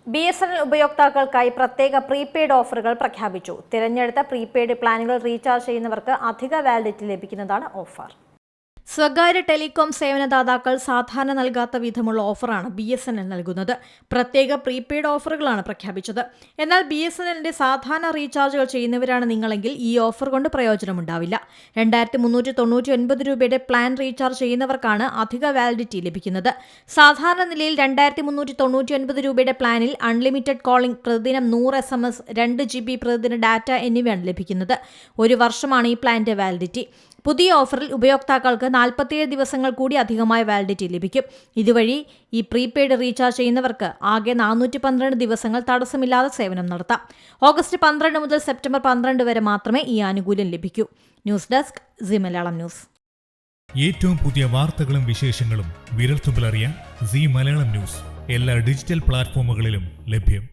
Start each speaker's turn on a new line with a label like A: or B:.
A: BSNL ഉപയോക്താക്കൾക്കായി പ്രത്യേക prepaid ഓഫറുകൾ പ്രഖ്യാപിച്ചു. തിരഞ്ഞെടുത്ത പ്രീപെയ്ഡ് പ്ലാനുകൾ റീചാർജ് ചെയ്യുന്നവർക്ക് അധിക വാലിഡിറ്റി ലഭിക്കുന്നതാണ് ഓഫർ. സ്വകാര്യ ടെലികോം സേവനദാതാക്കൾ സാധാരണ നൽകാത്ത വിധമുള്ള ഓഫറാണ് BSNL നൽകുന്നത്. പ്രത്യേക പ്രീപെയ്ഡ് ഓഫറുകളാണ് പ്രഖ്യാപിച്ചത്. എന്നാൽ BSNLന്റെ സാധാരണ റീചാർജുകൾ ചെയ്യുന്നവരാണ് നിങ്ങളെങ്കിൽ ഈ ഓഫർ കൊണ്ട് പ്രയോജനമുണ്ടാവില്ല. 2399 രൂപയുടെ പ്ലാൻ റീചാർജ് ചെയ്യുന്നവർക്കാണ് അധിക വാലിഡിറ്റി ലഭിക്കുന്നത്. സാധാരണ നിലയിൽ 2399 രൂപയുടെ പ്ലാനിൽ അൺലിമിറ്റഡ് കോളിംഗ്, പ്രതിദിനം 100 SMS, 2 GB പ്രതിദിന ഡാറ്റ എന്നിവയാണ് ലഭിക്കുന്നത്. 1 വർഷമാണ് ഈ പ്ലാന്റെ വാലിഡിറ്റി. പുതിയ ഓഫറിൽ ഉപയോക്താക്കൾക്ക് 47 ദിവസങ്ങൾ കൂടി അധികമായ വാലിഡിറ്റി ലഭിക്കും. ഇതുവഴി ഈ പ്രീപെയ്ഡ് റീചാർജ് ചെയ്യുന്നവർക്ക് ആകെ 412 ദിവസങ്ങൾ തടസ്സമില്ലാതെ സേവനം നടത്താം. ഓഗസ്റ്റ് 12 മുതൽ സെപ്റ്റംബർ 12 വരെ മാത്രമേ ഈ ആനുകൂല്യം ലഭിക്കൂ. News desk C Malayalam news.
B: ഏറ്റവും പുതിയ വാർത്തകളും വിശേഷങ്ങളും വിരൽത്തുമ്പിലറിയാൻ സി മലയാളം ന്യൂസ് എല്ലാ ഡിജിറ്റൽ പ്ലാറ്റ്ഫോമുകളിലും ലഭ്യം.